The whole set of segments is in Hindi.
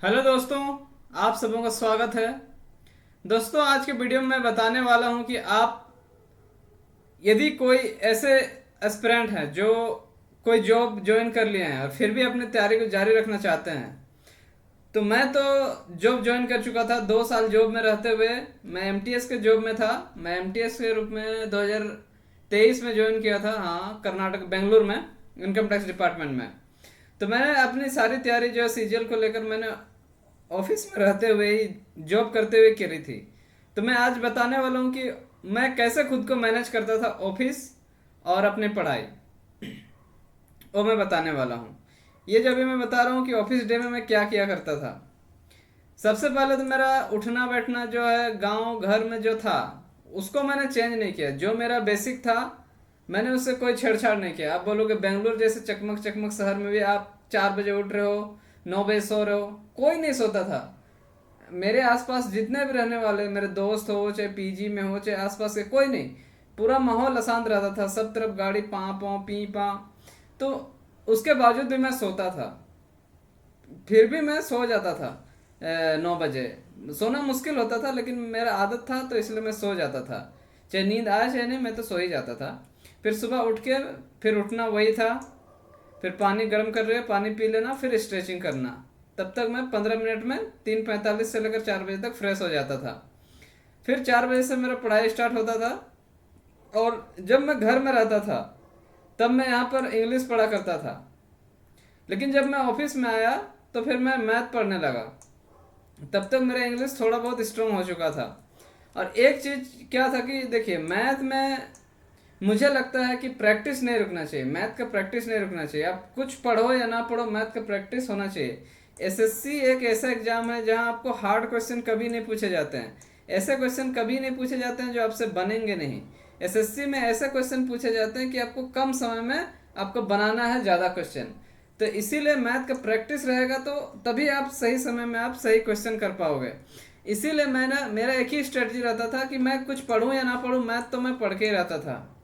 हेलो दोस्तों, आप सबों का स्वागत है। दोस्तों, आज के वीडियो में मैं बताने वाला हूं कि आप यदि कोई ऐसे एस्पिरेंट हैं जो कोई जॉब ज्वाइन कर लिए हैं और फिर भी अपनी तैयारी को जारी रखना चाहते हैं। तो मैं तो जॉब ज्वाइन कर चुका था। 2 साल जॉब में रहते हुए मैं एमटीएस के जॉब में था। मैं एमटीएस के रूप में 2023 में ज्वाइन किया था, हाँ, कर्नाटक बेंगलुरु में, इनकम टैक्स डिपार्टमेंट में। तो मैंने अपनी सारी तैयारी जो है सीजीएल को लेकर मैंने ऑफिस में रहते हुए ही, जॉब करते हुए करी थी। तो मैं आज बताने वाला हूँ कि मैं कैसे खुद को मैनेज करता था ऑफिस और अपनी पढ़ाई, वो मैं बताने वाला हूँ। ये जब भी मैं बता रहा हूँ कि ऑफिस डे में मैं क्या किया करता था। सबसे पहले तो मेरा उठना बैठना जो है गांव घर में जो था उसको मैंने चेंज नहीं किया। जो मेरा बेसिक था मैंने उससे कोई छेड़छाड़ नहीं किया। आप बोलोगे बेंगलुरु जैसे चकमक चकमक शहर में भी आप 4 बजे उठ रहे हो, 9 बजे सो रहे हो, कोई नहीं सोता था। मेरे आसपास जितने भी रहने वाले मेरे दोस्त हो, चाहे पीजी में हो, चाहे आसपास के, कोई नहीं, पूरा माहौल अशांत रहता था। सब तरफ गाड़ी पाँ पाँ पी पाँ। तो उसके बावजूद भी मैं सोता था, फिर भी मैं सो जाता था। 9 बजे सोना मुश्किल होता था लेकिन मेरा आदत था तो इसलिए मैं सो जाता था। चाहे नींद आए चाहे नहीं, मैं तो सो ही जाता था। फिर सुबह उठ के फिर उठना वही था। फिर पानी गर्म कर रहे, पानी पी लेना, फिर स्ट्रेचिंग करना। तब तक मैं 15 मिनट में 3:45 से लेकर 4 बजे तक फ्रेश हो जाता था। फिर 4 बजे से मेरा पढ़ाई स्टार्ट होता था। और जब मैं घर में रहता था तब मैं यहाँ पर इंग्लिश पढ़ा करता था। लेकिन जब मैं ऑफिस में आया तो फिर मैं मैथ पढ़ने लगा। तब तक मेरा इंग्लिश थोड़ा बहुत स्ट्रांग हो चुका था। और एक चीज़ क्या था कि देखिए, मैथ में मुझे लगता है कि प्रैक्टिस नहीं रुकना चाहिए। मैथ का प्रैक्टिस नहीं रुकना चाहिए। आप कुछ पढ़ो या ना पढ़ो, मैथ का प्रैक्टिस होना चाहिए। एसएससी एक ऐसा एग्जाम है जहां आपको हार्ड क्वेश्चन कभी नहीं पूछे जाते हैं। ऐसे क्वेश्चन कभी नहीं पूछे जाते हैं जो आपसे बनेंगे नहीं। एसएससी में ऐसे क्वेश्चन पूछे जाते हैं कि आपको कम समय में आपको बनाना है ज़्यादा क्वेश्चन। तो इसीलिए मैथ का प्रैक्टिस रहेगा तो तभी आप सही समय में आप सही क्वेश्चन कर पाओगे। इसीलिए मैंने मेरा एक ही स्ट्रेटजी रहता था कि मैं कुछ पढ़ूं या ना पढ़ूं, मैथ तो मैं पढ़ के ही रहता था।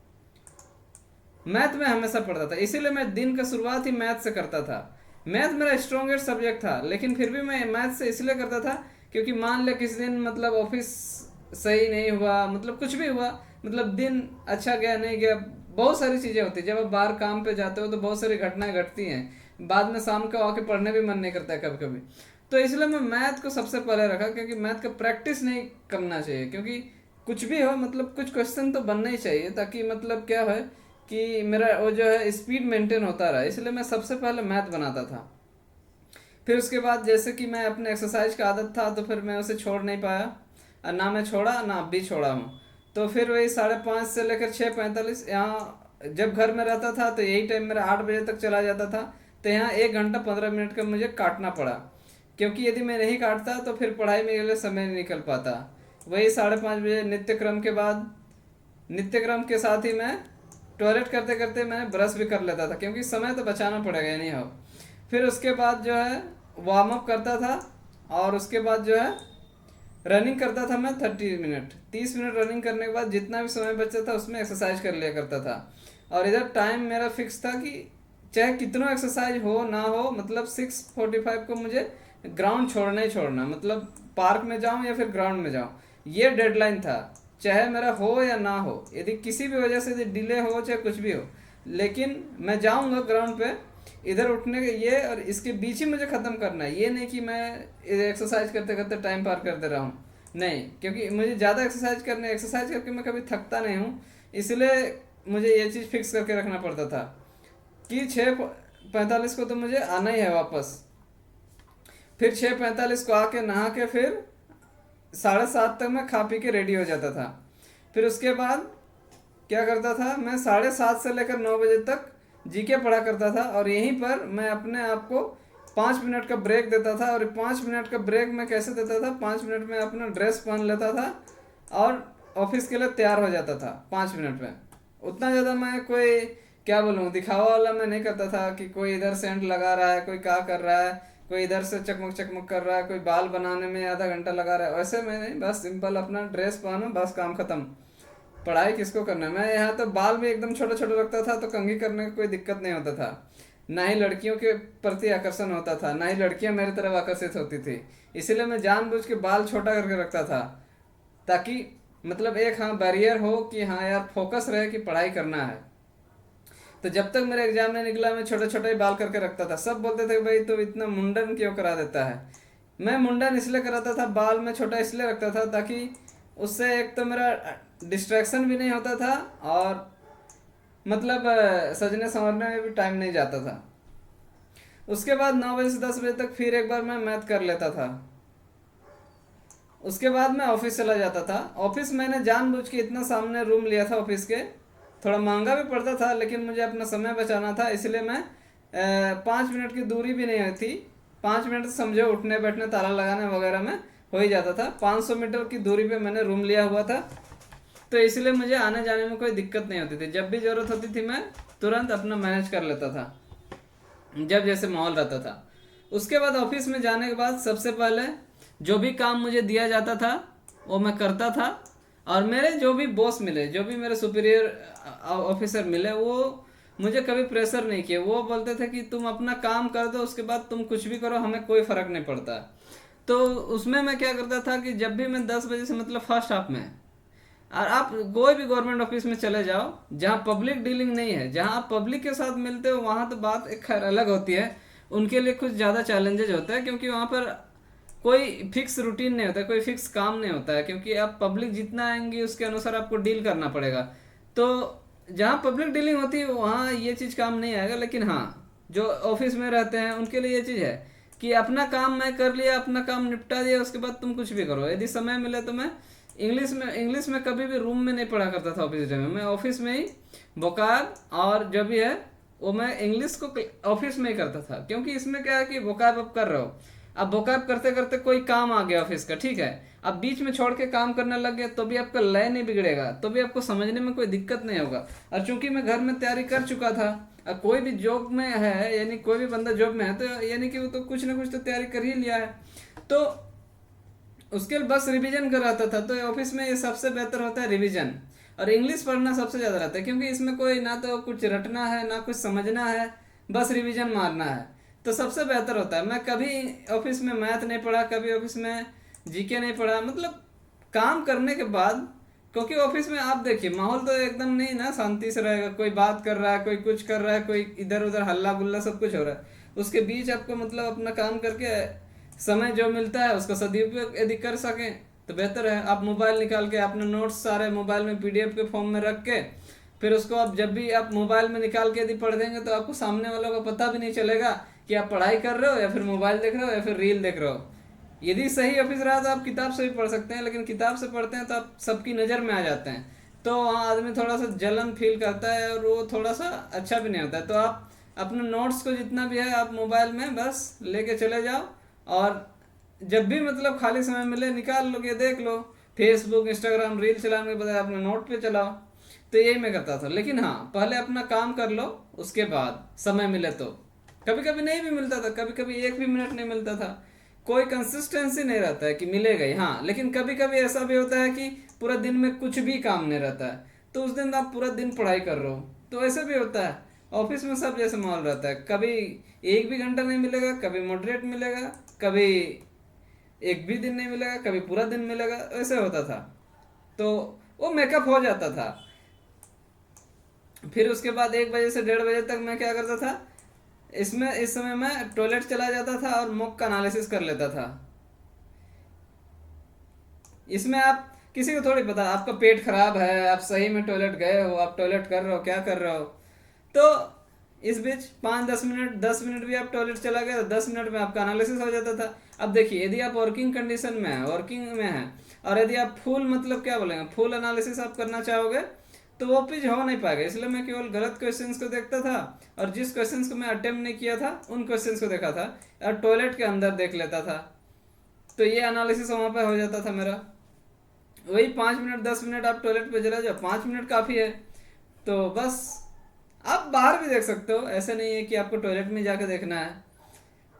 मैथ में हमेशा पढ़ता था, इसीलिए मैं दिन का शुरुआत ही मैथ से करता था। मैथ मेरा स्ट्रॉन्गेस्ट सब्जेक्ट था, लेकिन फिर भी मैं मैथ से इसलिए करता था क्योंकि मान ले किसी दिन मतलब ऑफिस सही नहीं हुआ, मतलब कुछ भी हुआ, मतलब दिन अच्छा गया नहीं गया, बहुत सारी चीज़ें होती हैं। जब आप बाहर काम पे जाते हो तो बहुत सारी घटनाएं घटती हैं, बाद में शाम को आके पढ़ने भी मन नहीं करता है कभी कभी। तो इसलिए मैं मैथ को सबसे पहले रखा, क्योंकि मैथ का प्रैक्टिस नहीं करना चाहिए। क्योंकि कुछ भी हो, मतलब कुछ क्वेश्चन तो बनना ही चाहिए, ताकि मतलब क्या है कि मेरा वो जो है स्पीड मेंटेन होता रहा। इसलिए मैं सबसे पहले मैथ बनाता था। फिर उसके बाद जैसे कि मैं अपने एक्सरसाइज का आदत था तो फिर मैं उसे छोड़ नहीं पाया, और ना मैं छोड़ा ना अब भी छोड़ा हूँ। तो फिर वही 5:30 से लेकर 6:45 यहाँ जब घर में रहता था तो यही टाइम मेरा 8 बजे तक चला जाता था। तो यहाँ 1 घंटा 15 मिनट का मुझे काटना पड़ा, क्योंकि यदि मैं नहीं काटता तो फिर पढ़ाई में मेरे लिए समय नहीं निकल पाता। वही 5:30 बजे नित्य क्रम के बाद, नित्य क्रम के साथ ही मैं टॉयलेट करते करते मैं ब्रश भी कर लेता था, क्योंकि समय तो बचाना पड़ेगा नहीं हो। फिर उसके बाद जो है वार्म अप करता था, और उसके बाद जो है रनिंग करता था मैं 30 मिनट। 30 मिनट रनिंग करने के बाद जितना भी समय बचता था उसमें एक्सरसाइज कर लिया करता था। और इधर टाइम मेरा फिक्स था कि चाहे कितना एक्सरसाइज हो ना हो, मतलब 6:45 को मुझे ग्राउंड छोड़ना ही छोड़ना, मतलब पार्क में जाऊं या फिर ग्राउंड में जाऊं, ये डेडलाइन था। चाहे मेरा हो या ना हो, यदि किसी भी वजह से यदि डिले हो चाहे कुछ भी हो, लेकिन मैं जाऊंगा ग्राउंड पे। इधर उठने के ये और इसके बीच ही मुझे ख़त्म करना है। ये नहीं कि मैं एक्सरसाइज करते करते टाइम पार कर दे रहा हूँ, नहीं, क्योंकि मुझे ज़्यादा एक्सरसाइज करके मैं कभी थकता नहीं हूँ। इसलिए मुझे ये चीज़ फिक्स करके रखना पड़ता था कि 6:45 को तो मुझे आना ही है वापस। फिर 6:45 को आके नहा के फिर 7:30 तक मैं खा पी के रेडी हो जाता था। फिर उसके बाद क्या करता था, मैं 7:30 से लेकर 9 बजे तक जीके पढ़ा करता था। और यहीं पर मैं अपने आप को 5 मिनट का ब्रेक देता था। और 5 मिनट का ब्रेक मैं कैसे देता था, 5 मिनट में अपना ड्रेस पहन लेता था और ऑफिस के लिए तैयार हो जाता था 5 मिनट में। उतना ज़्यादा मैं कोई, क्या बोलूँ, दिखावा वाला मैं नहीं करता था कि कोई इधर सेंट लगा रहा है, कोई क्या कर रहा है, कोई इधर से चकमक चकमक कर रहा है, कोई बाल बनाने में आधा घंटा लगा रहा है, वैसे मैं नहीं। बस सिंपल अपना ड्रेस पहनो, बस काम खत्म। पढ़ाई किसको करना है। मैं यहाँ तो बाल भी एकदम छोटा छोटा रखता था तो कंघी करने का कोई दिक्कत नहीं होता था। ना ही लड़कियों के प्रति आकर्षण होता था, ना ही लड़कियां मेरी तरफ आकर्षित होती थी। इसीलिए मैं जानबूझ के बाल छोटा करके रखता था, ताकि मतलब एक हाँ बैरियर हो कि हाँ यार फोकस रहे कि पढ़ाई करना है। तो जब तक मेरा एग्जाम नहीं निकला मैं छोटे छोटे ही बाल करके रखता था। सब बोलते थे भाई तो इतना मुंडन क्यों करा देता है। मैं मुंडन इसलिए कराता था, बाल में छोटा इसलिए रखता था ताकि उससे एक तो मेरा डिस्ट्रैक्शन भी नहीं होता था, और मतलब सजने संवरने में भी टाइम नहीं जाता था। उसके बाद 9 बजे से 10 बजे तक फिर एक बार मैं मैथ कर लेता था। उसके बाद मैं ऑफिस चला जाता था। ऑफिस मैंने जानबूझ के इतना सामने रूम लिया था ऑफिस के, थोड़ा महंगा भी पड़ता था लेकिन मुझे अपना समय बचाना था, इसलिए मैं 5 मिनट की दूरी भी नहीं थी। 5 मिनट समझो उठने बैठने ताला लगाने वगैरह में हो ही जाता था। 500 मीटर की दूरी पे मैंने रूम लिया हुआ था, तो इसलिए मुझे आने जाने में कोई दिक्कत नहीं होती थी। जब भी ज़रूरत होती थी मैं तुरंत अपना मैनेज कर लेता था, जब जैसे माहौल रहता था। उसके बाद ऑफिस में जाने के बाद सबसे पहले जो भी काम मुझे दिया जाता था वो मैं करता था, और मेरे जो भी बॉस मिले, जो भी मेरे सुपीरियर ऑफिसर मिले, वो मुझे कभी प्रेशर नहीं किए। वो बोलते थे कि तुम अपना काम कर दो, उसके बाद तुम कुछ भी करो, हमें कोई फ़र्क नहीं पड़ता। तो उसमें मैं क्या करता था कि जब भी मैं 10 बजे से मतलब फर्स्ट हाफ में, और आप कोई भी गवर्नमेंट ऑफिस में चले जाओ जहाँ पब्लिक डीलिंग नहीं है, जहाँ आप पब्लिक के साथ मिलते हो, वहाँ तो बात एक खैर अलग होती है। उनके लिए कुछ ज़्यादा चैलेंजेज होता है, क्योंकि वहाँ पर कोई फिक्स रूटीन नहीं होता है, कोई फिक्स काम नहीं होता है, क्योंकि आप पब्लिक जितना आएंगे उसके अनुसार आपको डील करना पड़ेगा। तो जहाँ पब्लिक डीलिंग होती है वहाँ ये चीज़ काम नहीं आएगा। लेकिन हाँ, जो ऑफिस में रहते हैं उनके लिए ये चीज़ है कि अपना काम मैं कर लिया, अपना काम निपटा दिया, उसके बाद तुम कुछ भी करो। यदि समय मिले तो मैं इंग्लिश में कभी भी रूम में नहीं पढ़ा करता था ऑफिस डे में। मैं ऑफिस में ही वोकाब और जो भी है वो मैं इंग्लिश को ऑफिस में ही करता था, क्योंकि इसमें क्या है कि वोकाब आप कर रहे हो, अब वोकाब करते करते कोई काम आ गया ऑफिस का, ठीक है, अब बीच में छोड़ के काम करने लग गए तो भी आपका लय नहीं बिगड़ेगा, तो भी आपको समझने में कोई दिक्कत नहीं होगा। और चूंकि मैं घर में तैयारी कर चुका था, अब कोई भी जॉब में है, यानी कोई भी बंदा जॉब में है, तो यानी कि वो तो कुछ ना कुछ तो तैयारी कर ही लिया है, तो उसके लिए बस रिवीजन कर रहता था। तो ऑफिस में ये सबसे बेहतर होता है रिवीजन, और इंग्लिश पढ़ना सबसे ज़्यादा रहता है, क्योंकि इसमें कोई ना तो कुछ रटना है ना कुछ समझना है, बस रिवीजन मारना है। तो सबसे बेहतर होता है। मैं कभी ऑफिस में मैथ नहीं पढ़ा, कभी ऑफिस में जीके नहीं पढ़ा, मतलब काम करने के बाद, क्योंकि ऑफिस में आप देखिए माहौल तो एकदम नहीं ना शांति से रहेगा, कोई बात कर रहा है, कोई कुछ कर रहा है, कोई इधर उधर हल्ला गुल्ला सब कुछ हो रहा है। उसके बीच आपको मतलब अपना काम करके समय जो मिलता है उसका सदुपयोग यदि कर सकें तो बेहतर है। आप मोबाइल निकाल के अपने नोट्स सारे मोबाइल में पीडीएफ के फॉर्म में रख के, फिर उसको आप जब भी आप मोबाइल में निकाल के यदि पढ़ देंगे तो आपको सामने वालों को पता भी नहीं चलेगा कि आप पढ़ाई कर रहे हो या फिर मोबाइल देख रहे हो या फिर रील देख रहे हो। यदि सही ऑफिस रहा तो आप किताब से भी पढ़ सकते हैं, लेकिन किताब से पढ़ते हैं तो आप सबकी नज़र में आ जाते हैं, तो वहाँ आदमी थोड़ा सा जलन फील करता है और वो थोड़ा सा अच्छा भी नहीं होता है। तो आप अपने नोट्स को जितना भी है आप मोबाइल में बस लेके चले जाओ, और जब भी मतलब खाली समय मिले निकाल लो, ये देख लो, फेसबुक इंस्टाग्राम रील चलाने के बजाय अपने नोट पे चलाओ। तो यही मैं करता था। लेकिन हाँ, पहले अपना काम कर लो, उसके बाद समय मिले तो, कभी कभी नहीं भी मिलता था, कभी कभी 1 भी मिनट नहीं मिलता था, कोई कंसिस्टेंसी नहीं रहता है कि मिलेगा ही। हाँ, लेकिन कभी कभी ऐसा भी होता है कि पूरा दिन में कुछ भी काम नहीं रहता है, तो उस दिन आप पूरा दिन पढ़ाई कर रहे हो, तो ऐसा भी होता है। ऑफिस में सब जैसे माहौल रहता है, कभी 1 भी घंटा नहीं मिलेगा, कभी मॉडरेट मिलेगा, कभी 1 भी दिन नहीं मिलेगा, कभी पूरा दिन मिलेगा, ऐसे होता था। तो वो मेकअप हो जाता था। फिर उसके बाद 1 बजे से 1:30 बजे तक मैं क्या करता था, इस समय मैं टॉयलेट चला जाता था और मॉक का एनालिसिस कर लेता था। इसमें आप किसी को थोड़ी पता आपका पेट खराब है, आप सही में टॉयलेट गए हो, आप टॉयलेट कर रहे हो, क्या कर रहे हो। तो इस बीच 5-10 मिनट 10 मिनट भी आप टॉयलेट चला गए तो 10 मिनट में आपका एनालिसिस हो जाता था। अब देखिए, यदि आप वर्किंग कंडीशन में है, वर्किंग में है, और यदि आप फुल मतलब क्या बोलेंगे, फुल एनालिसिस आप करना चाहोगे तो वो चीज़ हो नहीं पाएगा। इसलिए मैं केवल गलत क्वेश्चंस को देखता था, और जिस क्वेश्चंस को मैं अटेम्प्ट नहीं किया था उन क्वेश्चंस को देखा था, और टॉयलेट के अंदर देख लेता था। तो ये एनालिसिस वहाँ पे हो जाता था मेरा। वही 5 मिनट 10 मिनट आप टॉयलेट पे चला जाओ, 5 मिनट काफ़ी है। तो बस आप बाहर भी देख सकते हो, ऐसे नहीं है कि आपको टॉयलेट में जाकर देखना है,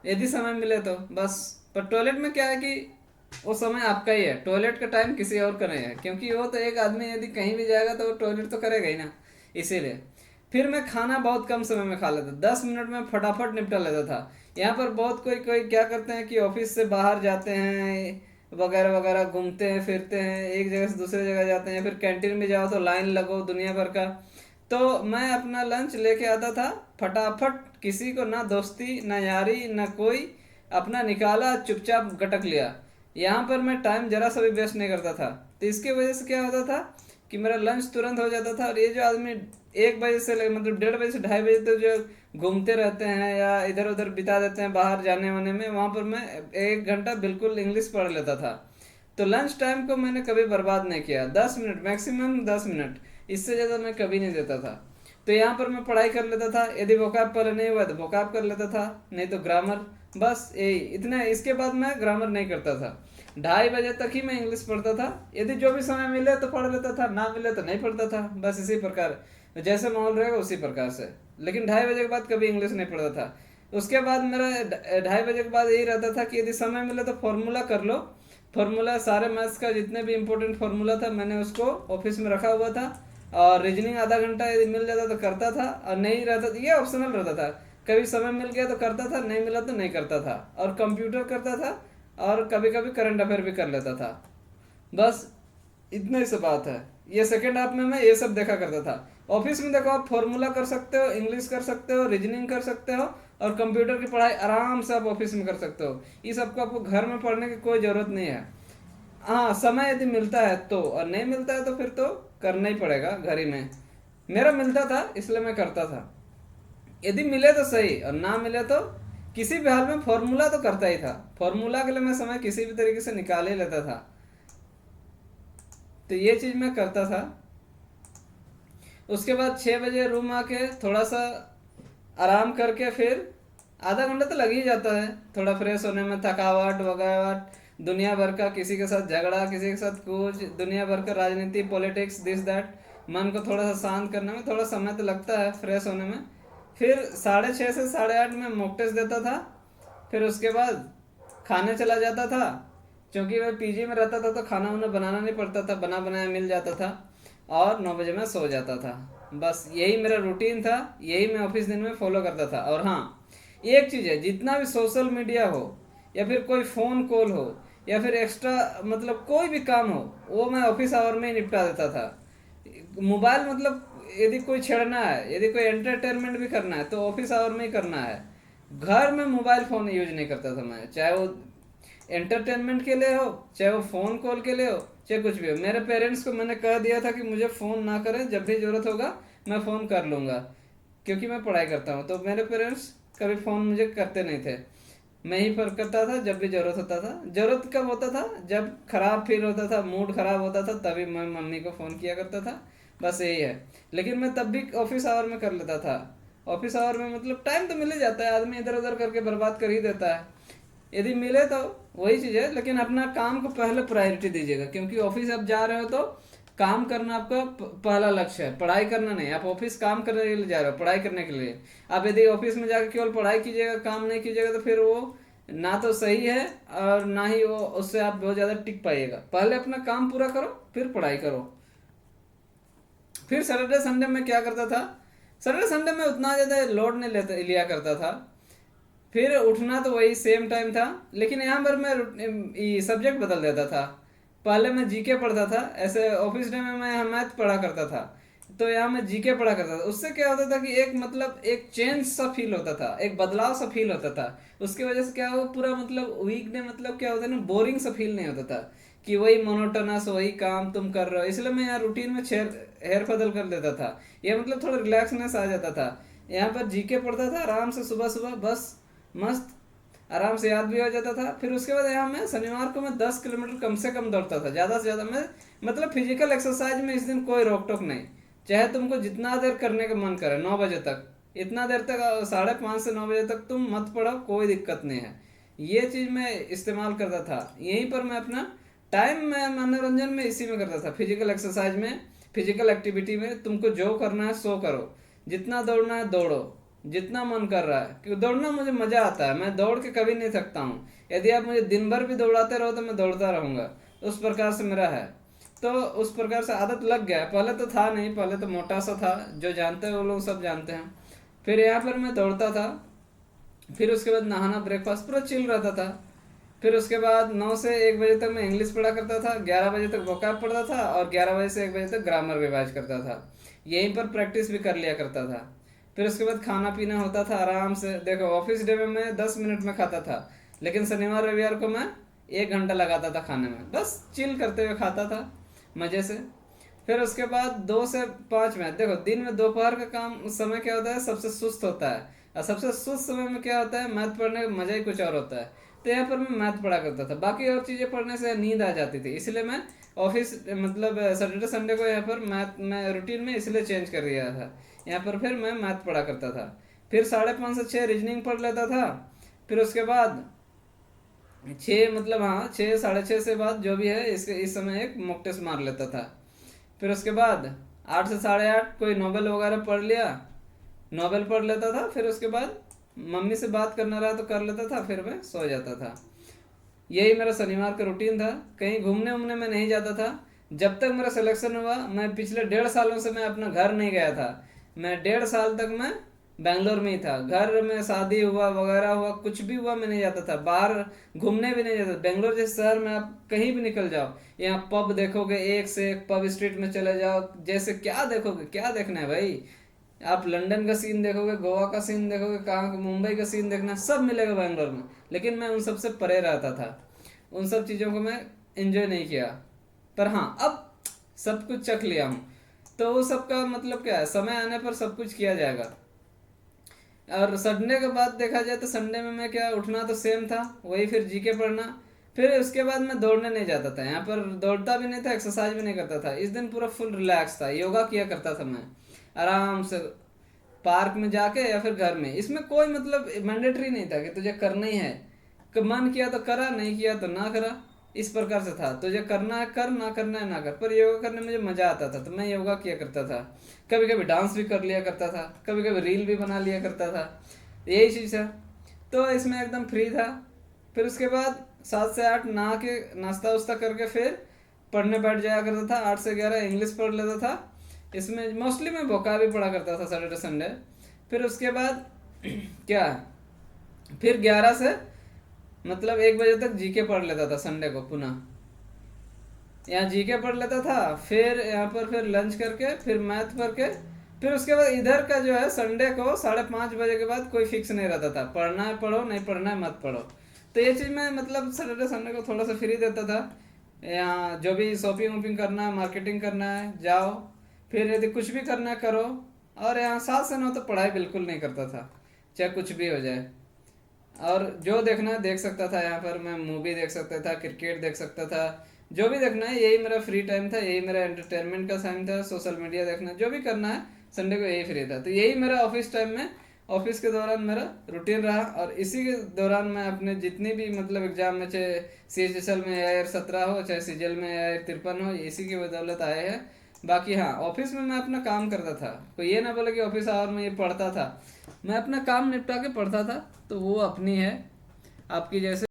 यदि समय मिले तो बस। पर टॉयलेट में क्या है कि वो समय आपका ही है, टॉयलेट का टाइम किसी और का नहीं है, क्योंकि वो तो एक आदमी यदि कहीं भी जाएगा तो वो टॉयलेट तो करेगा ही ना, इसीलिए। फिर मैं खाना बहुत कम समय में खा लेता, 10 मिनट में फटाफट निपटा लेता था। यहाँ पर बहुत कोई कोई क्या करते हैं कि ऑफिस से बाहर जाते हैं वगैरह वगैरह, घूमते हैं फिरते हैं, एक जगह से दूसरे जगह जाते हैं, फिर कैंटीन में जाओ तो लाइन लगो दुनिया भर का। तो मैं अपना लंच लेके आता था फटाफट, किसी को ना दोस्ती ना यारी ना कोई, अपना निकाला चुपचाप गटक लिया। यहाँ पर मैं टाइम जरा सा भी वेस्ट नहीं करता था। तो इसकी वजह से क्या होता था कि मेरा लंच तुरंत हो जाता था। और ये जो आदमी 1 बजे से मतलब 1:30 बजे से 2:30 बजे तक जो घूमते रहते हैं या इधर उधर बिता देते हैं बाहर जाने वाने में, वहाँ पर मैं 1 घंटा बिल्कुल इंग्लिश पढ़ लेता था। तो लंच टाइम को मैंने कभी बर्बाद नहीं किया, 10 मिनट मैक्सिमम 10 मिनट, इससे ज़्यादा मैं कभी नहीं देता था। तो यहाँ पर मैं पढ़ाई कर लेता था, यदि वोकैब पहले नहीं हुआ तो वोकैब कर लेता था, नहीं तो ग्रामर, बस यही इतना। इसके बाद मैं ग्रामर नहीं करता था। 2:30 बजे तक ही मैं इंग्लिश पढ़ता था, यदि जो भी समय मिले तो पढ़ लेता था, ना मिले तो नहीं पढ़ता था, बस इसी प्रकार जैसे माहौल रहेगा उसी प्रकार से। लेकिन 2:30 बजे के बाद कभी इंग्लिश नहीं पढ़ता था। उसके बाद मेरा 2:30 बजे के बाद यही रहता था कि यदि समय मिले तो फॉर्मूला कर लो। फॉर्मूला सारे मैथ्स का जितने भी इंपॉर्टेंट फॉर्मूला था मैंने उसको ऑफिस में रखा हुआ था। और रीजनिंग आधा घंटा यदि मिल जाता तो करता था, और नहीं रहता तो ये ऑप्शनल रहता था, कभी समय मिल गया तो करता था, नहीं मिला तो नहीं करता था। और कंप्यूटर करता था, और कभी कभी करंट अफेयर भी कर लेता था। बस इतना ही सा बात है। ये सेकेंड हाफ में मैं ये सब देखा करता था। ऑफिस में देखो, आप फॉर्मूला कर सकते हो, इंग्लिश कर सकते हो, रीजनिंग कर सकते हो, और कंप्यूटर की पढ़ाई आराम से आप ऑफिस में कर सकते हो। ये सबको आपको घर में पढ़ने की कोई ज़रूरत नहीं है। हाँ, समय यदि मिलता है तो, और नहीं मिलता है तो फिर तो करना ही पड़ेगा घर ही में। मेरा मिलता था इसलिए मैं करता था, यदि मिले तो सही और ना मिले तो किसी भी हाल में फॉर्मूला तो करता ही था। फॉर्मूला के लिए मैं समय किसी भी तरीके से निकाल ही लेता था। तो ये चीज़ मैं करता था। उसके बाद 6 बजे रूम आके थोड़ा सा आराम करके फिर आधा घंटा तो लग ही जाता है थोड़ा फ्रेश होने में, थकावट वगैरह, दुनिया भर का किसी के साथ झगड़ा, किसी के साथ कुछ, दुनिया भर का राजनीति, पॉलिटिक्स, दिस दैट, मन को थोड़ा सा शांत करने में थोड़ा समय तो लगता है फ्रेश होने में। फिर 6:30 से 8:30 में मॉक टेस्ट देता था। फिर उसके बाद खाने चला जाता था, क्योंकि मैं पीजी में रहता था तो खाना उन्हें बनाना नहीं पड़ता था, बना बनाया मिल जाता था। और 9 बजे मैं सो जाता था। बस यही मेरा रूटीन था, यही मैं ऑफिस दिन में फॉलो करता था। और हाँ, एक चीज़ है, जितना भी सोशल मीडिया हो या फिर कोई फ़ोन कॉल हो या फिर एक्स्ट्रा मतलब कोई भी काम हो, वो मैं ऑफिस आवर में ही निपटा देता था। मोबाइल मतलब यदि कोई छेड़ना है, यदि कोई एंटरटेनमेंट भी करना है तो ऑफिस आवर में ही करना है। घर में मोबाइल फ़ोन यूज नहीं करता था मैं, चाहे वो एंटरटेनमेंट के लिए हो, चाहे वो फ़ोन कॉल के लिए हो, चाहे कुछ भी हो। मेरे पेरेंट्स को मैंने कह दिया था कि मुझे फ़ोन ना करें, जब भी ज़रूरत होगा मैं फ़ोन कर लूँगा, क्योंकि मैं पढ़ाई करता हूँ। तो मेरे पेरेंट्स कभी फ़ोन मुझे करते नहीं थे, मैं ही पर करता था जब भी ज़रूरत होता था। ज़रूरत कब होता था, जब ख़राब फील होता था, मूड ख़राब होता था, तभी मैं मम्मी को फ़ोन किया करता था। बस यही है। लेकिन मैं तब भी ऑफिस आवर में कर लेता था। ऑफिस आवर में मतलब टाइम तो मिल ही जाता है, आदमी इधर उधर करके बर्बाद कर ही देता है। यदि मिले तो वही चीज़ है, लेकिन अपना काम को पहले प्रायोरिटी दीजिएगा, क्योंकि ऑफिस आप जा रहे हो तो काम करना आपका पहला लक्ष्य है, पढ़ाई करना नहीं। आप ऑफिस काम करने के लिए जा रहे हो, पढ़ाई करने के लिए। आप यदि ऑफिस में जाकर केवल पढ़ाई कीजिएगा, काम नहीं कीजिएगा, तो फिर वो ना तो सही है और ना ही वो उससे आप बहुत ज़्यादा टिक पाइएगा। पहले अपना काम पूरा करो, फिर पढ़ाई करो। फिर सैटरडे संडे में क्या करता था, सैटरडे संडे में उतना ज़्यादा लोड नहीं लेता लिया करता था। फिर उठना तो वही सेम टाइम था, लेकिन यहाँ पर मैं सब्जेक्ट बदल देता था। पहले मैं जीके पढ़ता था, ऐसे ऑफिस डे में मैं मैथ पढ़ा करता था, तो यहाँ मैं जीके पढ़ा करता था। उससे क्या होता था कि एक मतलब एक चेंज सा फील होता था, एक बदलाव सा फील होता था। उसकी वजह से क्या हो, पूरा मतलब वीक डे मतलब क्या होता है ना, बोरिंग सा फील नहीं होता था कि वही मोनोटोनस वही काम तुम कर रहे हो। इसलिए मैं यहाँ रूटीन में हेर बदल कर देता था, ये मतलब थोड़ा रिलैक्सनेस आ जाता था। यहाँ पर जीके पढ़ता था आराम से सुबह सुबह, बस मस्त आराम से याद भी हो जाता था। फिर उसके बाद यहाँ मैं शनिवार को मैं 10 किलोमीटर कम से कम दौड़ता था, ज़्यादा से ज़्यादा। मैं मतलब फिजिकल एक्सरसाइज में इस दिन कोई रोक टोक नहीं, चाहे तुमको जितना देर करने का मन करे, 9 बजे तक, इतना देर तक 5:30 से 9 बजे तक तुम मत पढ़ो, कोई दिक्कत नहीं है। ये चीज़ मैं इस्तेमाल करता था। यहीं पर मैं अपना टाइम में मनोरंजन में इसी में करता था, फिजिकल एक्सरसाइज में, फिजिकल एक्टिविटी में। तुमको जो करना है सो करो, जितना दौड़ना है दौड़ो, जितना मन कर रहा है, क्योंकि दौड़ना मुझे मज़ा आता है, मैं दौड़ के कभी नहीं थकता हूँ। यदि आप मुझे दिन भर भी दौड़ाते रहो तो मैं दौड़ता रहूँगा, उस प्रकार से मेरा है। तो उस प्रकार से आदत लग गया है। पहले तो था नहीं, पहले तो मोटा सा था, जो जानते हैं वो लोग सब जानते हैं। फिर यहाँ पर मैं दौड़ता था, फिर उसके बाद नहाना, ब्रेकफास्ट, पूरा चिल रहता था। फिर उसके बाद 9 से 1 बजे तक मैं इंग्लिश पढ़ा करता था, 11 बजे तक वोकैब पढ़ता था, और 11 बजे से 1 बजे तक ग्रामर रिवाइज करता था। यहीं पर प्रैक्टिस भी कर लिया करता था। फिर उसके बाद खाना पीना होता था आराम से। देखो ऑफिस डे में मैं 10 मिनट में खाता था, लेकिन शनिवार रविवार को मैं 1 घंटा लगाता था खाने में, बस चिल करते हुए खाता था मज़े से। फिर उसके बाद 2 से 5 में, देखो दिन में दोपहर का काम समय क्या होता है, सबसे सुस्त होता है। और सबसे सुस्त समय में क्या होता है, मैथ पढ़ने का मजा ही कुछ और होता है। तो यहाँ पर मैं मैथ पढ़ा करता था, बाकी और चीज़ें पढ़ने से नींद आ जाती थी, इसलिए मैं ऑफिस मतलब सैटरडे संडे को यहाँ पर मैथ में रूटीन में इसलिए चेंज कर दिया था। यहाँ पर फिर मैं मैथ पढ़ा करता था। फिर 5:30 से 6 रीजनिंग पढ़ लेता था। फिर उसके बाद 6 मतलब हाँ 6 6:30 से बाद जो भी है इस समय एक मॉक टेस्ट मार लेता था। फिर उसके बाद 8 से 8:30 कोई नॉवेल वगैरह पढ़ लिया, नॉवेल पढ़ लेता था। फिर उसके बाद मम्मी से बात करना रहा तो कर लेता था, फिर मैं सो जाता था। यही मेरा शनिवार का रूटीन था। कहीं घूमने उमने में नहीं जाता था। जब तक मेरा सिलेक्शन हुआ, मैं पिछले 1.5 सालों से मैं अपना घर नहीं गया था। मैं 1.5 साल तक मैं बैंगलोर में ही था। घर में शादी हुआ वगैरह हुआ, कुछ भी हुआ, मैं नहीं जाता था बाहर, घूमने भी नहीं जाता। बेंगलोर जैसे शहर में आप कहीं भी निकल जाओ, यहाँ पब देखोगे, एक से एक पब, स्ट्रीट में चले जाओ, जैसे क्या देखोगे, क्या देखना है भाई। आप लंदन का सीन देखोगे, गोवा का सीन देखोगे, कहाँ मुंबई का सीन देखना, सब मिलेगा बैंगलोर में। लेकिन मैं उन सब से परे रहता था, उन सब चीज़ों को मैं एंजॉय नहीं किया। पर हाँ, अब सब कुछ चख लिया हूँ। तो वो सब का मतलब क्या है, समय आने पर सब कुछ किया जाएगा। और संडे के बाद देखा जाए तो संडे में मैं क्या, उठना तो सेम था, वही फिर जीके पढ़ना। फिर उसके बाद मैं दौड़ने नहीं जाता था, यहाँ पर दौड़ता भी नहीं था, एक्सरसाइज भी नहीं करता था। इस दिन पूरा फुल रिलैक्स था, योगा किया करता था मैं आराम से, पार्क में जाके या फिर घर में। इसमें कोई मतलब मैंडेटरी नहीं था कि तुझे करना ही है, कि मन किया तो करा, नहीं किया तो ना करा। इस प्रकार से था, तुझे करना है कर, ना करना है ना कर। पर योगा करने में मुझे मजा आता था, तो मैं योगा किया करता था। कभी कभी डांस भी कर लिया करता था, कभी कभी रील भी बना लिया करता था। यही चीज़ है। तो इसमें एकदम फ्री था। फिर उसके बाद 7 से 8 नहा के नाश्ता वास्ता करके फिर पढ़ने बैठ जाया करता था। 8 से 11 इंग्लिश पढ़ लेता था। इसमें मोस्टली मैं वोका भी पढ़ा करता था सैटरडे संडे। फिर उसके बाद क्या है, फिर 11 से मतलब 1 बजे तक जीके पढ़ लेता था संडे को पुनः। यहाँ जीके पढ़ लेता था, फिर यहाँ पर फिर लंच करके फिर मैथ पढ़ के। फिर उसके बाद इधर का जो है संडे को 5:30 बजे के बाद कोई फिक्स नहीं रहता था, पढ़ना है पढ़ो, नहीं पढ़ना है मत पढ़ो। तो ये चीज़ मैं मतलब सैटरडे संडे को थोड़ा सा फ्री देता था। यहाँ जो भी शॉपिंग वॉपिंग करना है, मार्केटिंग करना है, जाओ। फिर यदि कुछ भी करना है करो। और यहाँ 7 से 9 तो पढ़ाई बिल्कुल नहीं करता था, चाहे कुछ भी हो जाए। और जो देखना है देख सकता था, यहाँ पर मैं मूवी देख सकता था, क्रिकेट देख सकता था, जो भी देखना है। यही मेरा फ्री टाइम था, यही मेरा एंटरटेनमेंट का टाइम था। सोशल मीडिया देखना, जो भी करना है संडे को यही फ्री था। तो यही मेरा ऑफिस टाइम में, ऑफिस के दौरान मेरा रूटीन रहा। और इसी के दौरान मैं अपने जितनी भी मतलब एग्जाम में, चाहे CHSL में AIR 17 हो, चाहे CGL में AIR 53 हो, इसी की बदौलत आए हैं। बाकी हाँ, ऑफिस में मैं अपना काम करता था, कोई ये ना बोले कि ऑफिस आवर में ये पढ़ता था। मैं अपना काम निपटा के पढ़ता था, तो वो अपनी है, आपकी जैसे